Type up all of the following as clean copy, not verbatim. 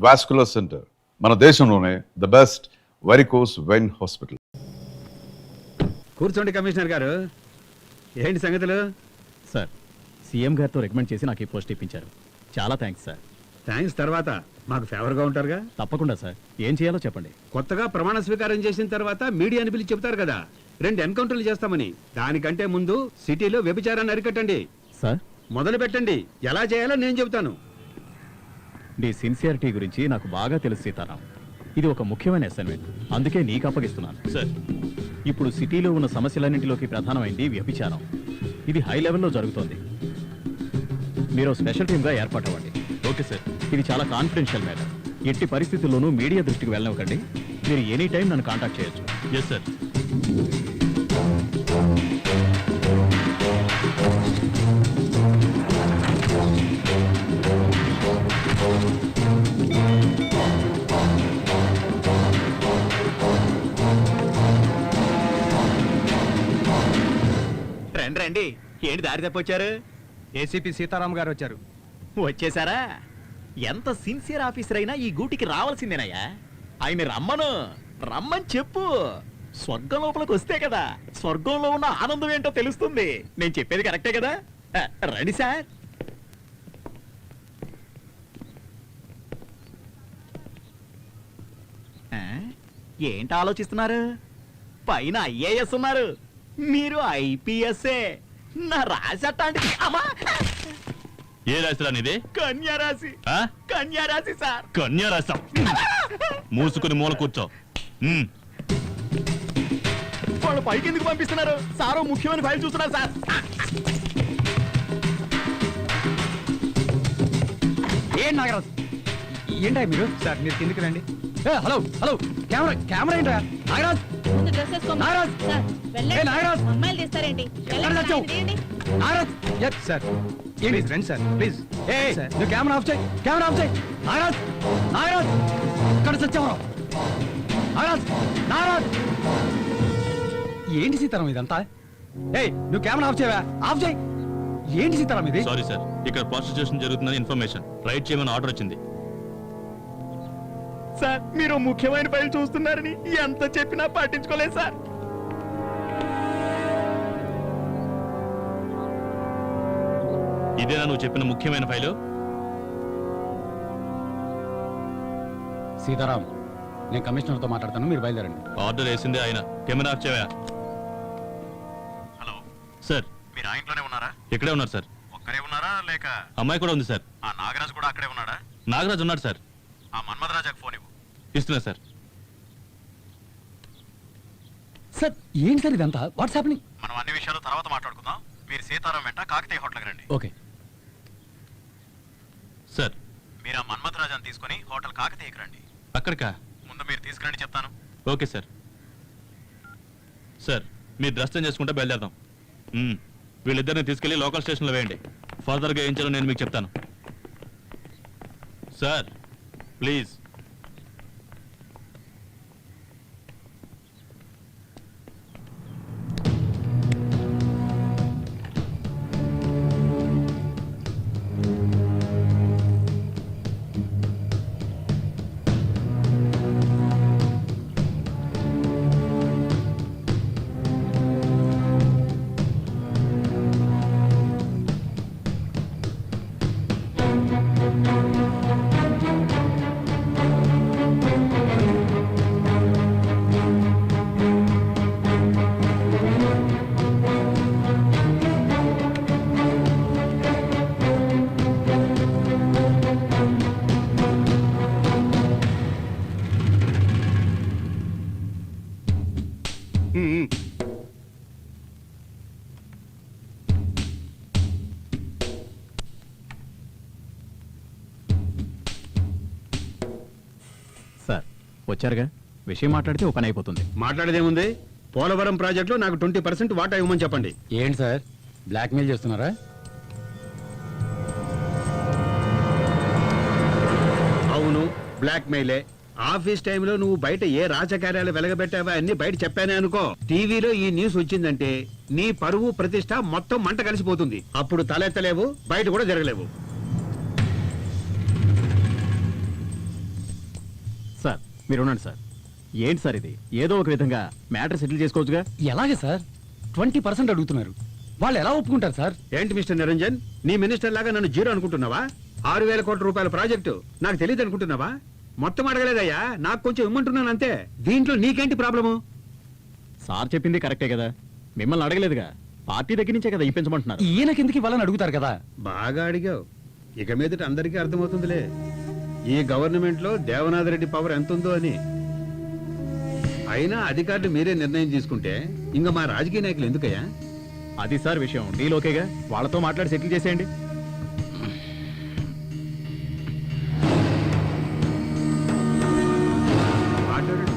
Vascular center, మన దేశంలోనే the best varicose vein hospital. కూర్చోండి కమిషనర్ గారు, ఏంటి సంగతులు? సార్, సీఎం గారితో రికమెండ్ చేసి నాకు ఈ పోస్ట్ ఇప్పించారు. చాలా థ్యాంక్స్ సార్. థ్యాంక్స్ తర్వాత మాకు ఫేవర్గా ఉంటారుగా. తప్పకుండా సార్, ఏం చేయాలో చెప్పండి. కొత్తగా ప్రమాణ స్వీకారం చేసిన తర్వాత మీడియాని పిలిచి చెప్తారు కదా 2 ఎన్కౌంటర్లు చేస్తామని. దానికంటే ముందు సిటీలో వ్యభిచారాన్ని అరికట్టండి సార్. మొదలు పెట్టండి. ఎలా చేయాలో నేను చెబుతాను. నీ సిన్సియారిటీ గురించి నాకు బాగా తెలుసు సీతారాం. ఇది ఒక ముఖ్యమైన అసైన్మెంట్, అందుకే నీకు అప్పగిస్తున్నాను. సార్, ఇప్పుడు సిటీలో ఉన్న సమస్యలన్నింటిలోకి ప్రధానమైంది వ్యభిచారం. ఇది హై లెవెల్లో జరుగుతోంది. మీరు స్పెషల్ టీమ్గా ఏర్పాటు అవ్వండి. Okay sir. ఇది చాలా కాన్ఫిడెన్షియల్ మ్యాటర్. ఎట్టి పరిస్థితుల్లోనూ మీడియా దృష్టికి వెళ్ళనివ్వకండి. మీరు ఎనీ టైం నన్ను కాంటాక్ట్ చేయొచ్చు. Yes sir. రండి రండి, ఏంటి దారి తప్పొచ్చారు? ఏసీపీ సీతారాం గారు వచ్చారు. వచ్చేసారా? ఎంత సిన్సియర్ ఆఫీసర్ అయినా ఈ గూటికి రావాల్సిందేనయ్యా. ఆయన రమ్మని చెప్పు. స్వర్గం లోపలికి వస్తే కదా స్వర్గంలో ఉన్న ఆనందం ఏంటో తెలుస్తుంది. నేను చెప్పేది కరెక్టే కదా? రండి సార్. ఏంటి ఆలోచిస్తున్నారు? పైన ఐఏఎస్ ఉన్నారు, మీరు ఐపీఎస్ఏ. నా రాశి అట్లాంటిది. అమ్మా, ఏ రాశిరా నీది? కన్యారాశి. కన్యారాశి సార్. కన్యారాశం. మూసుకుని మూల కూర్చో. వాళ్ళు పైకి ఎందుకు పంపిస్తున్నారు? సారో ముఖ్యమైన ఫైల్ చూస్తున్నారు సార్. ఏం నాగరాజ్, ఏంటా మీరు? సార్ మీరు కిందికి రండి. హలో హలో, కెమెరా ఏంటా? నాగరాజ్, నాగరాజ్, నాగరాజ్, అమ్మాయిలు తీస్తారేంటి? నాగరాజ్ సార్, ఏంటి రండి సార్ ప్లీజ్. నువ్వు కెమెరా ఆఫ్ చేయి, కెమెరా ఆఫ్ చేయి. నాగరాజ్, నాగరాజ్, ఇక్కడ సత్యవరం. నాగరాజ్, నాగరాజ్, ఏంటి సీతారాం ఇదంతా? నువ్వు కెమెరా ఆఫ్ చేయవా? ఆఫ్ చేయి. ఏంటి సీతారాం ఇది? సారీ సార్, ఇక్కడ ప్రాస్టిట్యూషన్ జరుగుతుందని ఇన్ఫర్మేషన్. రైట్ చేయమని ఆర్డర్ వచ్చింది. సార్, మీరు ముఖ్యమైన ఫైల్ చూస్తున్నారని ఎంత చెప్పినా పట్టించుకోలేదు సార్. ఇదేనా నువ్వు చెప్పిన ముఖ్యమైన ఫైలు? సీతారాం, నేను కమిషనర్తో మాట్లాడతాను, మీరు బయలుదేరండి. ఆర్డర్ వేసిందే ఆయన. కెమెరా ఆఫ్ చేయవా? హలో సార్, మీరు ఆ ఇంట్లోనే ఉన్నారా? ఇక్కడే ఉన్నారు సార్. ఒక్కరే ఉన్నారా లేక అమ్మాయి కూడా ఉంది సార్. ఆ నాగరాజు కూడా అక్కడే ఉన్నాడా? నాగరాజు ఉన్నాడు సార్. ఆ మన్మధరాజాకు ఫోన్ ఇవ్వు. ఇస్తున్నా సార్. సార్, ఏంటి సార్ ఇదంతా? What's happening? మనం అన్ని విషయాలు తర్వాత మాట్లాడుకుందాం. మీరు సీతారాం వెంట కాకతీయ హోటల్కి రండి. Okay sir. మీరు ఆ మన్మధరాజాన్ని తీసుకుని హోటల్ కాకతీయకి రండి. అక్కడికా? ముందు మీరు తీసుకురండి, చెప్తాను. Okay sir. సార్, మీరు డ్రెస్ చేంజ్ చేసుకుంటే బయలుదేరదాం. వీళ్ళిద్దరిని తీసుకెళ్లి లోకల్ స్టేషన్లో వేయండి. ఫర్దర్గా ఏం చేయాలో నేను మీకు చెప్తాను. Sir please. సార్, వచ్చారుగా, విషయం మాట్లాడితే ఓపెన్ అయిపోతుంది. మాట్లాడేదేముంది? పోలవరం ప్రాజెక్టులో నాకు 20% వాటా ఇవ్వమని చెప్పండి. ఏంటి సార్, బ్లాక్మెయిల్ చేస్తున్నారా? అవును, బ్లాక్మెయిలే. ఆఫీస్ టైంలో నువ్వు బయట ఏ రాజకార్యాలు వెలగబెట్టావా అన్ని బయట చెప్పానే అనుకో, టీవీలో ఈ న్యూస్ వచ్చిందంటే నీ పరువు ప్రతిష్ట మొత్తం మంట కలిసిపోతుంది. అప్పుడు తలెత్తలేవు, బయట కూడా జరగలేవు. మీరు ఉండండి సార్. ఏంటి సార్ ఇది? ఏదో ఒక విధంగా మ్యాటర్ సెటిల్ చేసుకోవచ్చుగా. ఎలాగే సార్ 20% అడుగుతున్నారు, వాళ్ళు ఎలా ఒప్పుకుంటారు సార్? ఏంటి మిస్టర్ నిరంజన్, నీ మినిస్టర్ లాగా నన్ను జీరో అనుకుంటున్నావా? 6,000 కోట్ల రూపాయల ప్రాజెక్టు నాకు తెలియదు అనుకుంటున్నావా? మొత్తం అడగలేదయ్యా, నాకు కొంచెం ఇమ్మంటున్నాను అంతే. దీంట్లో నీకేంటి ప్రాబ్లము? సార్ చెప్పింది కరెక్టే కదా, మిమ్మల్ని అడగలేదుగా, పార్టీ దగ్గర నుంచే కదా ఇప్పించమంటున్నారు. ఈయనకి ఎందుకు ఇవ్వాలని అడుగుతారు కదా. బాగా అడిగావు. ఇక మీదట అందరికీ అర్థమవుతుందిలే ఈ గవర్నమెంట్ లో దేవనాథ్ రెడ్డి పవర్ ఎంత ఉందో అని. అయినా అధికారులు మీరే నిర్ణయం తీసుకుంటే ఇంకా మా రాజకీయ నాయకులు ఎందుకయ్యా? అది సార్ విషయం. డీల్ ఓకేగా, వాళ్ళతో మాట్లాడి సెటిల్ చేసేయండి. మాట్లాడండి.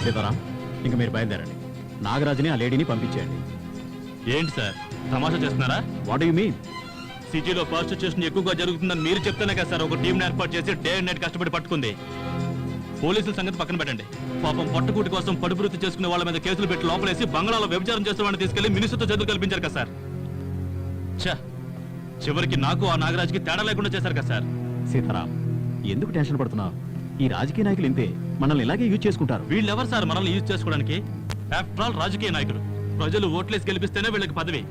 సీతారాం, ఇంక మీరు బయలుదేరండి. నాగరాజుని ఆ లేడీని పంపించేయండి. ఏంటి సార్ తమాషా చేస్తున్నారా? What you mean? సిటీలో ప్రాస్టిట్యూషన్ ఎక్కువగా జరుగుతుందని మీరు చెప్తేనే కదా సార్ ఒక టీంని ఏర్పాటు చేసి డే అండ్ నైట్ కష్టపడి పట్టుకుంది. పోలీసుల సంగతి పక్కన పెట్టండి. పాపం పట్టుకూటి కోసం పడుపురుతి చేసుకునే వాళ్ళ మీద కేసులు పెట్టి లోపలేసి బంగాళాలో వ్యభిచారం చేస్తున్న వాడిని తీసుకెళ్లి మినిస్టర్తో చదువు కల్పించారు కదా సార్. ఛా, చివరికి నాకు ఆ నాగరాజుకి తేడా లేకుండా చేశారు కదా సార్. సీతారాం, ఎందుకు టెన్షన్ పడుతున్నావు? ఈ రాజకీయ నాయకులు ఇంతే, మనల్ని ఇలాగే యూజ్ చేసుకుంటారు. వీళ్ళెవరు సార్ మనల్ని యూజ్ చేసుకోవడానికి? ఆఫ్టర్ ఆల్ రాజకీయ నాయకులు. ప్రజలు ఓట్లేసి గెలిపిస్తేనే వీళ్ళకి పదవి.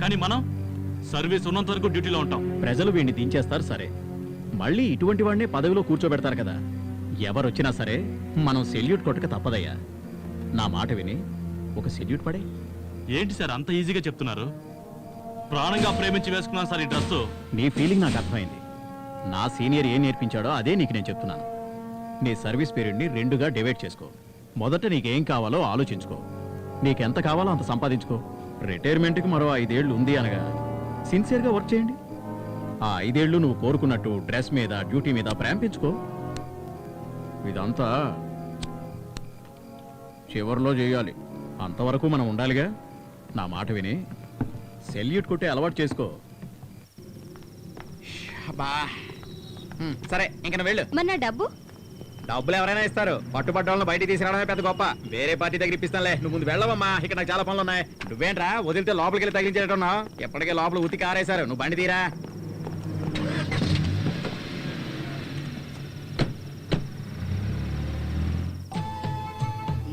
కానీ మనం సర్వీస్ ఉన్నంత వరకు డ్యూటీలో ఉంటాం. ప్రజలు వీడిని దించేస్తారు సరే, మళ్ళీ ఇటువంటి వాడినే పదవిలో కూర్చోబెడతారు కదా. ఎవరొచ్చినా సరే మనం సెల్యూట్ కొట్టక తప్పదయ్యా. నా మాట విని ఒక సెల్యూట్ పడే. ఏంటి సార్ అంత ఈజీగా చెప్తున్నారు? ప్రాణంగా ప్రేమించి వేసుకున్నాను సార్ ఈ డ్రెస్సు. నీ ఫీలింగ్ నాకు అర్థమైంది. నా సీనియర్ ఏం నేర్పించాడో అదే నీకు నేను చెప్తున్నాను. నీ సర్వీస్ పీరియడ్ని 2గా డివైడ్ చేసుకో. మొదట నీకేం కావాలో ఆలోచించుకో. నీకెంత కావాలో అంత సంపాదించుకో. రిటైర్మెంట్కి మరో 5 ఏళ్ళు ఉంది అనగా సిన్సియర్గా వర్క్ చేయండి. ఆ 5 ఏళ్ళు నువ్వు కోరుకున్నట్టు డ్రెస్ మీద, డ్యూటీ మీద ప్రేమ పెంచుకో. ఇదంతా చివరిలో చేయాలి. అంతవరకు మనం ఉండాలిగా. నా మాట విని సెల్యూట్ కొట్టే అలవాటు చేసుకో. సరే ఇంక నువ్వు వెళ్ళు. మన డబ్బు డబ్బులు ఎవరైనా ఇస్తారు, పట్టుబడ్డ వాళ్ళని బయటికి తీసుకురావడమే పెద్ద గొప్ప. వేరే పార్టీ దగ్గర ఇప్పిస్తానులే, నువ్వు ముందు వెళ్ళవమ్మా. ఇక్కడ నాకు చాలా పనులు ఉన్నాయి. నువ్వేంట్రా వదిలితే లోపలికి వెళ్ళి తగిలించేటట్టున్నావు? ఎప్పటికే లోపల ఉతికి ఆరేశారు, నువ్వు బండి తీరా.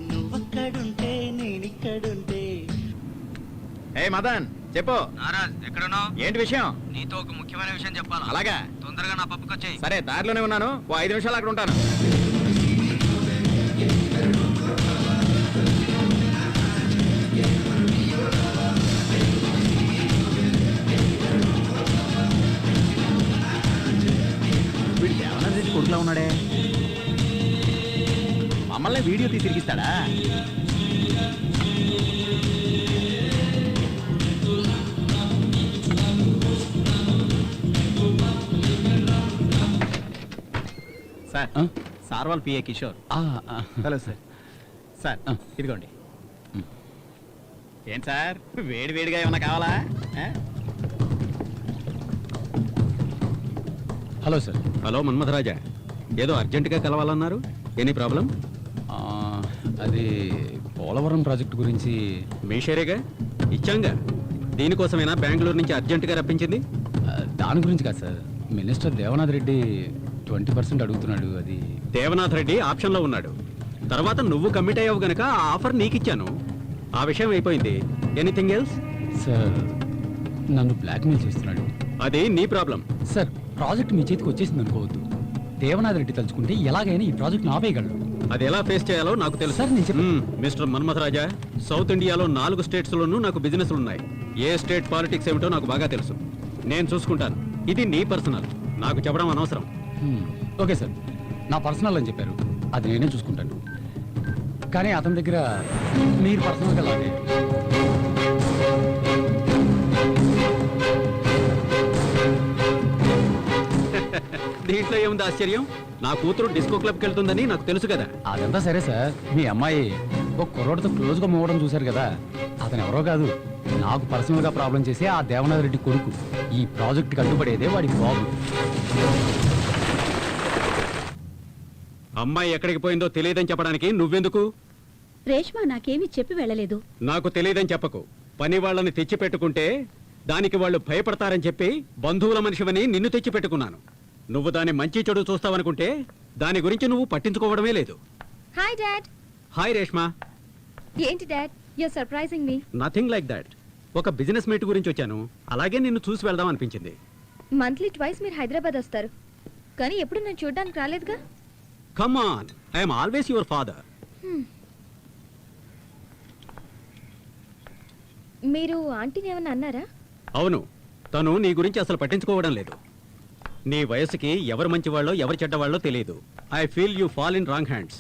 నువ్వక్కడుంటే నేనిక్కడుంటే. ఏ మదన్ చెప్పు. నారాజ్ ఎక్కడున్నావు? ఏంటి విషయం? నీతో ఒక ముఖ్యమైన విషయం చెప్పాలా? అలాగా, తొందరగా నా పప్పుకి వచ్చేయ్. సరే దారిలోనే ఉన్నాను, ఓ 5 నిమిషాలు అక్కడ ఉంటాను. వీడు దేవనాథ్ రెడ్డి కొడుకులా ఉన్నాడే. మమ్మల్ని వీడియో తీసి తిరిగిస్తాడా? సార్, సార్ వాళ్ళ PA Kishore. Hello sir. Sir ఇదిగోండి. ఏంటి సార్ వేడి వేడిగా ఏమన్నా కావాలా? Hello sir. హలో మన్మథరాజా, ఏదో అర్జెంటుగా కలవాలన్నారు. Any problem? అది పోలవరం ప్రాజెక్ట్ గురించి. మీ షేరేగా ఇచ్చాంగా. దీనికోసమేనా బెంగళూరు నుంచి అర్జెంటుగా రప్పించింది? దాని గురించి కాదు సార్, మినిస్టర్ దేవనాథ్ రెడ్డి 20% అడుగుతున్నాడు. అది దేవనాథ్ రెడ్డి ఆప్షన్లో ఉన్నాడు. తర్వాత నువ్వు కమిట్ అయ్యావు గనక ఆ ఆఫర్ నీకిచ్చాను. ఆ విషయం అయిపోయింది. Anything else? సార్ నన్ను బ్లాక్మెయిల్ చేస్తున్నాడు. అది నీ ప్రాబ్లం. సార్ ప్రాజెక్ట్ మీ చేతికి వచ్చేసింది అనుకోవద్దు. దేవనాథ్ రెడ్డి తలుచుకుంటే ఎలాగైనా ఈ ప్రాజెక్ట్ ఆపేయగలడు. అది ఎలా ఫేస్ చేయాలో నాకు తెలుసు. సార్ నేను చెప్పాను. మిస్టర్ మన్మథరాజా, సౌత్ ఇండియాలో 4 స్టేట్స్లోనూ నాకు బిజినెస్లు ఉన్నాయి. ఏ స్టేట్ పాలిటిక్స్ ఏమిటో నాకు బాగా తెలుసు. నేను చూసుకుంటాను. ఇది నీ పర్సనల్, నాకు చెప్పడం అనవసరం. ఓకే సార్, నా పర్సనల్ అని చెప్పారు, అది నేనే చూసుకుంటాను. కానీ అతని దగ్గర మీరు పర్సనల్గా లాగే. దీంట్లో ఏముంది ఆశ్చర్యం? నా కూతురు డిస్కో క్లబ్కి వెళ్తుందని నాకు తెలుసు కదా. అదంతా సరే సార్, మీ అమ్మాయి ఒక కుర్రోడితో క్లోజ్ గా మూవడం చూశారు కదా, అతను ఎవరో కాదు, నాకు పర్సనల్ గా ప్రాబ్లం చేసి ఆ దేవనాథ్ రెడ్డి కొడుకు. ఈ ప్రాజెక్ట్ కట్టుబడేదే వాడి బాబు. అమ్మాయి ఎక్కడికి పోయిందో తెలియదని చెప్పడానికి నువ్వెందుకు? రేష్మా నాకేమీ చెప్పి వెళ్ళలేదు. నాకు తెలియదని చెప్పకు. పని వాళ్ళని తెచ్చి పెట్టుకుంటే దానికి వాళ్ళు భయపడతారని చెప్పి బంధువుల మనిషివని నిన్ను తెచ్చి పెట్టుకున్నాను. నువ్వు దాని మంచి చెడు చూస్తావనుకుంటే దాని గురించి నువ్వు పట్టించుకోవడమే లేదు. Hi dad. హాయ్ రేష్మా. ఏంటి dad, you are surprising me. Nothing like that. ఒక బిజినెస్ మీట్ గురించి వచ్చాను, అలాగే నిన్ను చూసి వెళ్దాం అనిపించింది. మంత్లీ ట్వైస్ మీరు హైదరాబాద్ వస్తారు, కానీ ఎప్పుడు నేను చూడడానికి రాలేదుగా. Come on, I'm always your father. మీరు ఆంటీని ఏమన్నా అన్నారా? అవును, తను నీ గురించి అసలు పట్టించుకోవడం లేదు. నీ వయసుకి ఎవరు మంచివాళ్ళో ఎవరు చెడ్డవాళ్ళో తెలియదు. I feel you fall in wrong hands.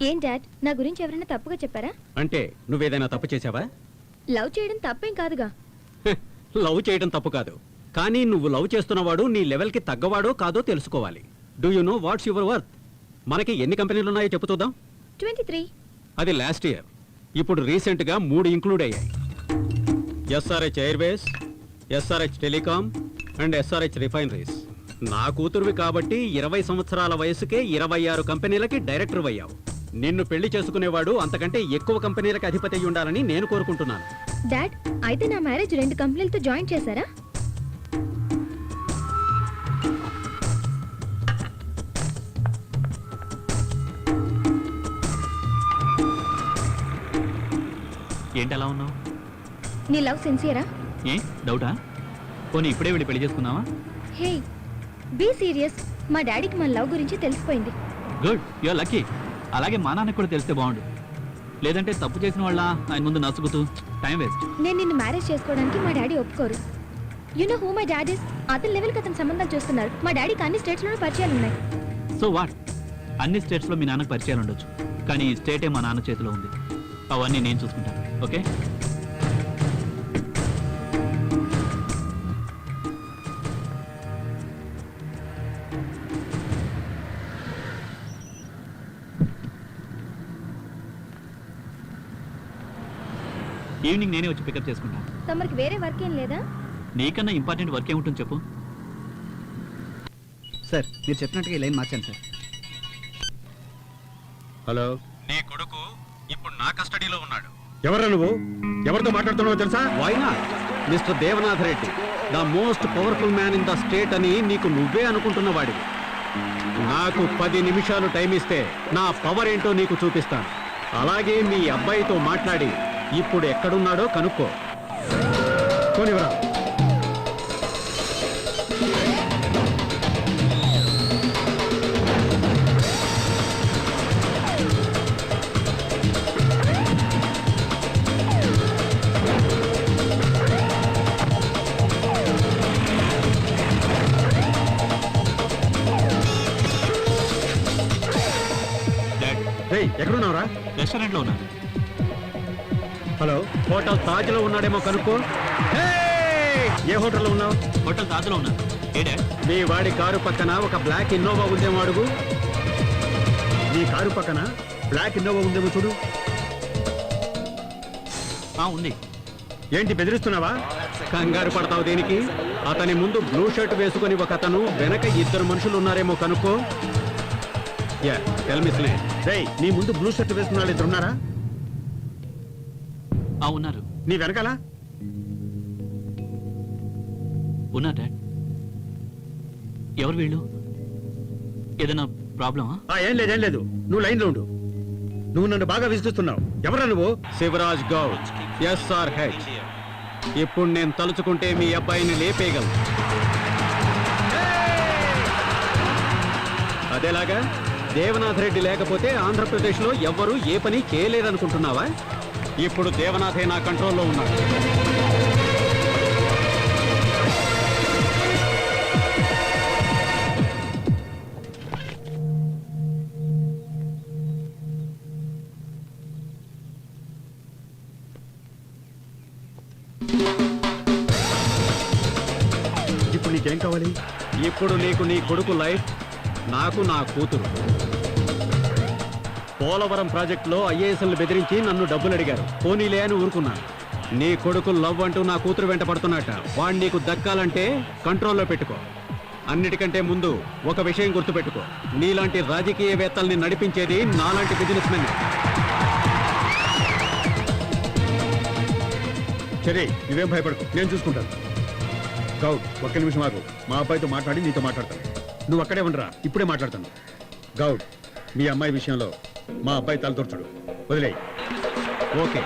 ఏం డాడ్, నా గురించి ఎవరైనా తప్పుగా చెప్పారా? అంటే నువ్వేదైనా తప్పు చేసావా? లవ్ చేయడం తప్పేం కాదుగా. లవ్ చేయడం తప్పు కాదు, కానీ నువ్వు లవ్ చేస్తున్నవాడు నీ లెవెల్కి తగ్గవాడో కాదో తెలుసుకోవాలి. Do you know what's your worth? మనకి ఎన్ని కంపెనీలు ఉన్నాయో చెప్పు చూద్దాం. 23. అది లాస్ట్ ఇయర్. ఇప్పుడు రీసెంట్గా 3 ఇంక్లూడ్ అయ్యాయి. SRH Airways, SRH telecom and SRH refineries. నా కూతురువి కాబట్టి 20 సంవత్సరాల వయసుకే 26 కంపెనీలకి డైరెక్టర్ అయ్యావు. నిన్ను పెళ్లి చేసుకునేవాడు అంతకంటే ఎక్కువ కంపెనీలకు అధిపతి అయి ఉండాలని నేను కోరుకుంటున్నాను. డాడ్, అయితే నా మ్యారేజ్ 2 కంపెనీలతో జాయిన్ చేశారా? ఏంటి అలా ఉన్నావు? నీ లవ్ సిన్సియరా? ఏ డౌటా? పోనీ ఇప్పుడే వెళ్ళి పెళ్లి చేసుకుందామా? Hey, be serious. మా డాడీకి మన లవ్ గురించి తెలిసిపోయింది. Good, you're lucky. అలాగే మా నాన్నకు కూడా తెలిస్తే బాగుండు. లేదంటే తప్పు చేసిన వాళ్ళ ఆయన ముందు నసుగుతూ టైం వేస్ట్. నేను నిన్ను మ్యారేజ్ చేసుకోవడానికి మా డాడీ ఒప్పుకోరు. You know who my dad is? అతని లెవెల్కి అతను సంబంధాలు చూస్తున్నారు. మా డాడీకి అన్ని స్టేట్స్లోనూ పరిచయాలు ఉన్నాయి. So what? అన్ని స్టేట్స్లో మీ నాన్నకు పరిచయాలు ఉండొచ్చు, కానీ ఈ స్టేటే మా నాన్న చేతిలో ఉంది. అవన్నీ నేను చూసుకుంటాను. ఓకే? ఈవినింగ్ నేనే వచ్చి పికప్ చేసుకుంటాను. తమరికి వేరే వర్క్ ఏం లేదా? నీకన్నా ఇంపార్టెంట్ వర్క్ ఏముంటుంది చెప్పు. సార్, మీరు చెప్పినట్టుగా ఈ లైన్ మార్చాను సార్. హలో, నీ కొడుకు ఇప్పుడు నా కస్టడీలో ఉన్నాడు. ఎవరా నువ్వు? ఎవరితో మాట్లాడుతున్నావో తెలుసా? Why not? Mister Devanath Reddy, the most powerful man in the state అని నీకు నువ్వే అనుకుంటున్న వాడివి. నాకు 10 నిమిషాలు టైం ఇస్తే నా పవర్ ఏంటో నీకు చూపిస్తాను. అలాగే మీ అబ్బాయితో మాట్లాడి ఇప్పుడు ఎక్కడున్నాడో కనుక్కో. పోనివరా. డాడ్, రేయ్, ఎక్కడున్నావురా? రెస్టారెంట్లో ఉన్నాను. హలో, హోటల్ తాజ్లో ఉన్నాడేమో కనుక్కో. ఏ హోటల్లో ఉన్నావు? హోటల్ తాజలో ఉన్నాను. ఏ డాడ్? మీ వాడి కారు పక్కన ఒక బ్లాక్ ఇన్నోవా ఉందేమో అడుగు. నీ కారు పక్కన బ్లాక్ ఇన్నోవా ఉందేమో చూడు. ఉంది. ఏంటి బెదిరిస్తున్నావా? కంగారు పడతావు దేనికి? అతని ముందు బ్లూ షర్ట్ వేసుకుని ఒక అతను, వెనక 2 మనుషులు ఉన్నారేమో కనుక్కో. Yeah, tell me snake. రేయ్, నీ ముందు బ్లూ షర్ట్ వేసుకున్న వాళ్ళు 2 ఉన్నారా? ఉన్నారు. నీ వెనకాల ఉన్నా డాడ్. ఎవరు వీళ్ళు? ఏదైనా ప్రాబ్లమా? ఏం లేదు. నువ్వు లైన్లో ఉండు. నువ్వు నన్ను బాగా విసిగిస్తున్నావు. ఎవరా నువ్వు? శివరాజ్ గౌడ్, SRH. ఇప్పుడు నేను తలుచుకుంటే మీ అబ్బాయిని లేపేయగలను. అదేలాగా దేవనాథ్ రెడ్డి లేకపోతే ఆంధ్రప్రదేశ్లో ఎవ్వరూ ఏ పని చేయలేరనుకుంటున్నావా? ఇప్పుడు దేవనాథే నా కంట్రోల్లో ఉన్నాడు. ఇప్పుడు నీకేం కావాలి? ఇప్పుడు నీకు నీ కొడుకు లైఫ్, నాకు నా కూతురు. పోలవరం ప్రాజెక్టులో ఐఏఎస్ఎల్ని బెదిరించి నన్ను డబ్బులు అడిగారు. పోనీలే అని ఊరుకున్నాను. నీ కొడుకు లవ్ అంటూ నా కూతురు వెంట పడుతున్నట్ట. వాడు నీకు దక్కాలంటే కంట్రోల్లో పెట్టుకో. అన్నిటికంటే ముందు ఒక విషయం గుర్తుపెట్టుకో, నీలాంటి రాజకీయవేత్తల్ని నడిపించేది నాలాంటి బిజినెస్ మెన్. సరే, నువ్వేం భయపడకు, నేను చూసుకుంటాను. గౌడ్, ఒక్క నిమిషం ఆగు. మా అబ్బాయితో మాట్లాడి నీతో మాట్లాడతాను. నువ్వు అక్కడే ఉండరా, ఇప్పుడే మాట్లాడతాను. గౌడ్, మీ అమ్మాయి విషయంలో మా అబ్బాయి తలదూర్చడు, వదిలేయ్. ఓకే.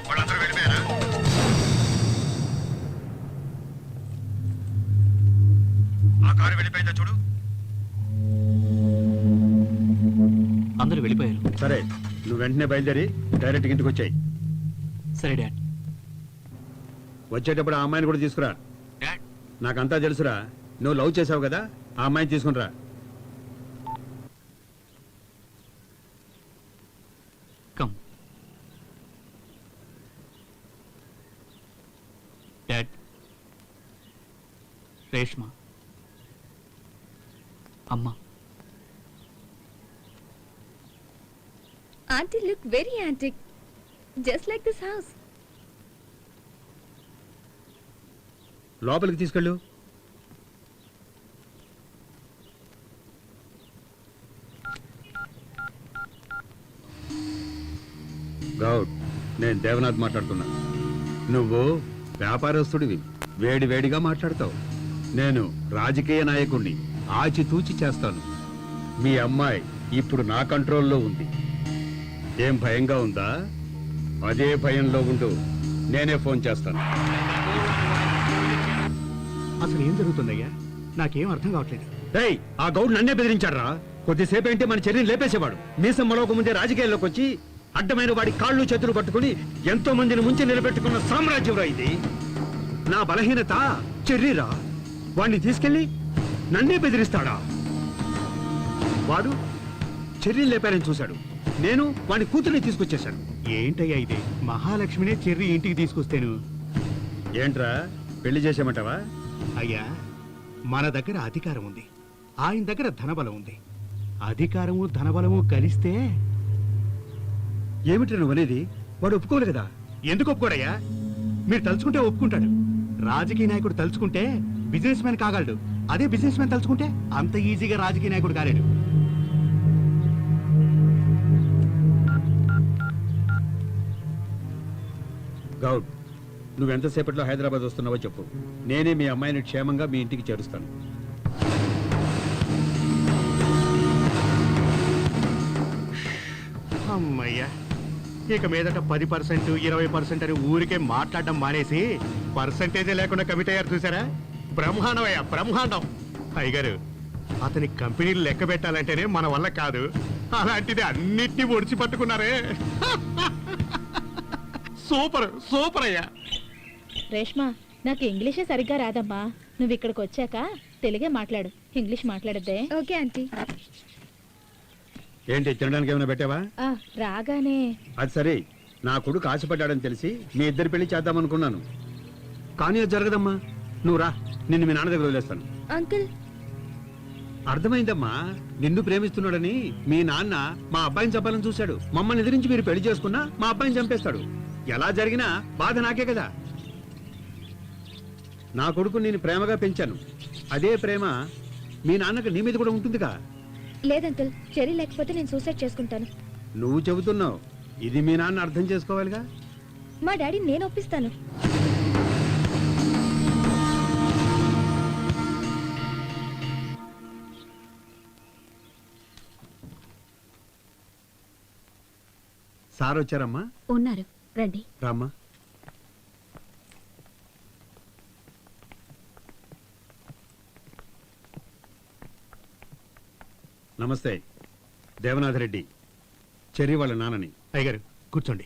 వాళ్ళందరూ వెళ్ళిపోయారా? ఆ కారు వెళ్ళిపోయిందా చూడు. అందరూ వెళ్ళిపోయారు. సరే, నువ్వు వెంటనే బయలుదేరి డైరెక్ట్ ఇంటికి వచ్చాయి. సరే డాడ్. వచ్చేటప్పుడు ఆ అమ్మాయిని కూడా తీసుకురా. డాడ్, నాకంతా తెలుసురా, నువ్వు లవ్ చేసావు కదా, ఆ అమ్మాయిని తీసుకునిరా. కమ్. డాడ్, రేష్మ, అమ్మ. Aunty look very antique, just like this house. లోపలికి తీసుకెళ్ళు. గౌడ్, నేను దేవనాథ్ మాట్లాడుతున్నా. నువ్వు వ్యాపారస్తుడివి, వేడి వేడిగా మాట్లాడతావు. నేను రాజకీయ నాయకుడిని, ఆచితూచి చేస్తాను. మీ అమ్మాయి ఇప్పుడు నా కంట్రోల్లో ఉంది. ఏం భయంగా ఉందా? అదే భయంలో ఉండు, నేనే ఫోన్ చేస్తాను. అసలు ఏం జరుగుతుందయ్యా? నాకేం అర్థం కావట్లేదు. ఏయ్, ఆ గౌడ్ నన్నే బెదిరించాడ్రా. కొద్దిసేపు ఏంటి మన చర్యను లేపేసేవాడు. మీసం మరొక ముందే రాజకీయాల్లోకి వచ్చి అడ్డమైన వాడి కాళ్ళు చేతులు పట్టుకుని ఎంతో మందిని ముంచి నిలబెట్టుకున్న సామ్రాజ్యం రా ఇది. నా బలహీనత చెర్రీరా. వాడిని తీసుకెళ్లి నన్నే బెదిరిస్తాడా? వాడు చెర్రీని లేపారని చూశాడు, నేను వాడి కూతుర్ని తీసుకొచ్చేశాను. ఏంటయ్యా ఇది? మహాలక్ష్మినే చెర్రి ఇంటికి తీసుకొస్తేను. ఏంట్రా, పెళ్లి చేసేమంటావా? అయ్యా, మన దగ్గర అధికారం ఉంది, ఆయన దగ్గర ధనబలం ఉంది. అధికారము ధనబలము కలిస్తే ఏమిట్రా నువ్వు అనేది? వాడు ఒప్పుకోవాలి కదా. ఎందుకు ఒప్పుకోడయ్యా? మీరు తలుచుకుంటే ఒప్పుకుంటాడు. రాజకీయ నాయకుడు తలుచుకుంటే బిజినెస్ మ్యాన్ కాగలడు. అదే బిజినెస్ మ్యాన్ తలుచుకుంటే అంత ఈజీగా రాజకీయ నాయకుడు కాలేడు. గౌడ్, నువ్వెంతసేపట్లో హైదరాబాద్ వస్తున్నావో చెప్పు. నేనే మీ అమ్మాయిని క్షేమంగా మీ ఇంటికి చేరుస్తాను. అమ్మయ్యా, ఇక మీదట 10%, 20% అని ఊరికే మాట్లాడడం మానేసి పర్సంటేజే లేకుండా కమిట్ అయ్యారు చూసారా? బ్రహ్మాండం అయ్యా, బ్రహ్మాండం. అయ్యగారు, అతని కంపెనీలు లెక్క పెట్టాలంటేనే మన వల్ల కాదు, అలాంటిది అన్నిటినీ ఒడిచి పట్టుకున్నారే. సూపర్ సూపర్ అయ్యా. రేష్మ, నాకు ఇంగ్లీషే సరిగ్గా రాదమ్మా. నువ్వు ఇక్కడికి వచ్చాక తెలుగే మాట్లాడు, ఇంగ్లీష్ మాట్లాడద్దే. Okay aunty. ఏంటి, తినడానికి ఏమైనా పెట్టావా? రాగానే. అది సరే, నా కొడుకు ఆశపడ్డాడని తెలిసి మీ ఇద్దరి పెళ్లి చేద్దామనుకున్నాను, కానీ అది జరగదమ్మా. నువ్వు రా, నిన్ను మీ నాన్న దగ్గర వదిలేస్తాను. అంకుల్, అర్థమైందమ్మా, నిన్ను ప్రేమిస్తున్నాడని మీ నాన్న మా అబ్బాయిని చంపాలని చూశాడు. మమ్మల్ని ఎదిరించి మీరు పెళ్లి చేసుకున్నా మా అబ్బాయిని చంపేస్తాడు. ఎలా జరిగినా బాధ నాకే కదా. నా కొడుకు నేను ప్రేమగా పెంచాను, అదే ప్రేమ మీ నాన్నకు నీ మీద కూడా ఉంటుందిగా. లేదంకుల్, చెర్రీ లేకపోతే నేను సూసైడ్ చేసుకుంటాను. నువ్వు చెబుతున్నావు, ఇది మీ నాన్న అర్థం చేసుకోవాలిగా. మా డాడీ నేను ఒప్పిస్తాను. సార్ వచ్చారమ్మా? ఉన్నారు, రండి. రామ్మా. నమస్తే, దేవనాథ్ రెడ్డి, చెర్రి వాళ్ళ నాన్నని. అయ్యగారు కూర్చోండి.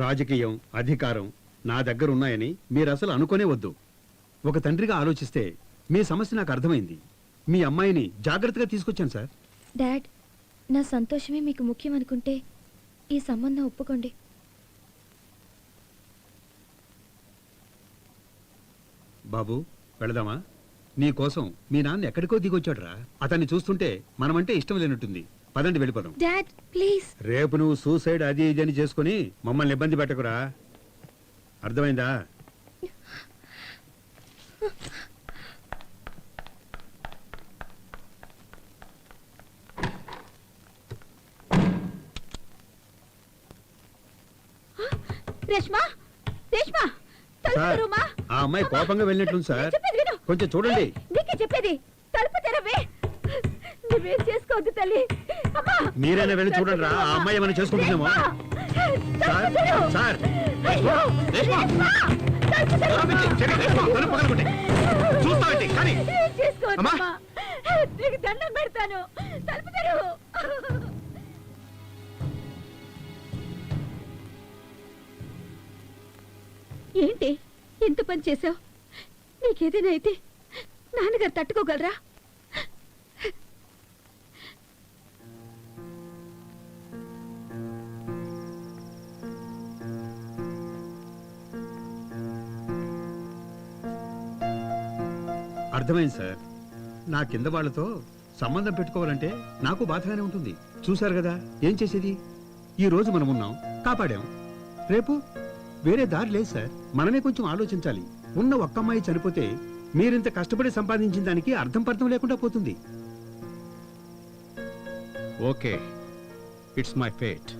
రాజకీయం, అధికారం నా దగ్గర ఉన్నాయని మీరు అసలు అనుకోనే వద్దు. ఒక తండ్రిగా ఆలోచిస్తే మీ సమస్య నాకు అర్థమైంది. మీ అమ్మాయిని జాగ్రత్తగా తీసుకొచ్చాను సార్. డాడ్, నా సంతోషమే మీకు ముఖ్యం అనుకుంటే ఈ సంబంధం ఒప్పుకోండి. బాబు వెళదామా? నీ కోసం మీ నాన్న ఎక్కడికో దిగొచ్చాడురా. అతన్ని చూస్తుంటే మనమంటే ఇష్టం లేనట్టుంది. పదండి వెళ్ళిపోదాం. Dad please. రేపు నువ్వు సూసైడ్ అది ఇది అని చేసుకుని మమ్మల్ని ఇబ్బంది పెట్టకురా, అర్థమైందా? రేష్మా రేష్మా సార్, ఆ అమ్మాయి కోపంగా వెళ్ళినట్లుంది సార్. కొంచెం చూడండి. నీకే చెప్పేది, తలుపు తెరవే. నువ్వేం చేసుకోవద్దు తల్లి. అమ్మా మీరైనా వెళ్ళి చూడండి రా, ఆ అమ్మాయి ఏమైనా చేసుకుంటుందేమో. Sir sir చేసుకోవద్దమ్మా. నీకు దండం పెడతాను. తలుపు తెరువు. ఏంటి ఎంత పని చేసావు? నీకేదైనా అయితే నాన్నగారు తట్టుకోగలరా? అర్థమైంది సార్. నా కింద వాళ్ళతో సంబంధం పెట్టుకోవాలంటే నాకు బాధగానే ఉంటుంది. చూశారు కదా ఏం చేసేది. ఈ రోజు మనం ఉన్నాం, కాపాడాం. రేపు వేరే దారి లేదు సార్. మనమే కొంచెం ఆలోచించాలి. ఉన్న ఒక్క అమ్మాయి చనిపోతే మీరింత కష్టపడి సంపాదించిన దానికి అర్థం పర్థం లేకుండా పోతుంది. Okay, it's my fate.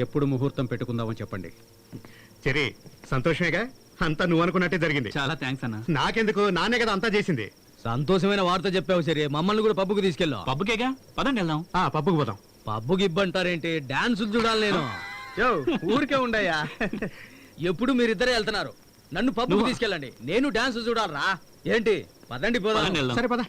ఎప్పుడు ముహూర్తం పెట్టుకుందామని చెప్పండి. సరే, సంతోషమేగా? అంతా నువ్వు అనుకున్నట్టే జరిగింది. చాలా థ్యాంక్స్ అన్న. నాకెందుకు, నాన్నే కదా అంతా చేసింది. సంతోషమైన వార్త చెప్పావు సరే. మమ్మల్ని కూడా పబ్బుకు తీసుకెళ్ళావు. పబ్బుకేగా, పదండి వెళ్దాం. పప్పుకు పోదాం. పబ్బుకి ఇబ్బంటారేంటి? డాన్సులు చూడాలి నేను. ఊరికే ఉండయా. ఎప్పుడు మీరిద్దరే వెళ్తున్నారు, నన్ను పబ్బుకు తీసుకెళ్ళండి. నేను డాన్స్ చూడాలరా. ఏంటి? పదండి పోదాం. పదండి వెళ్దాం. సరే పద.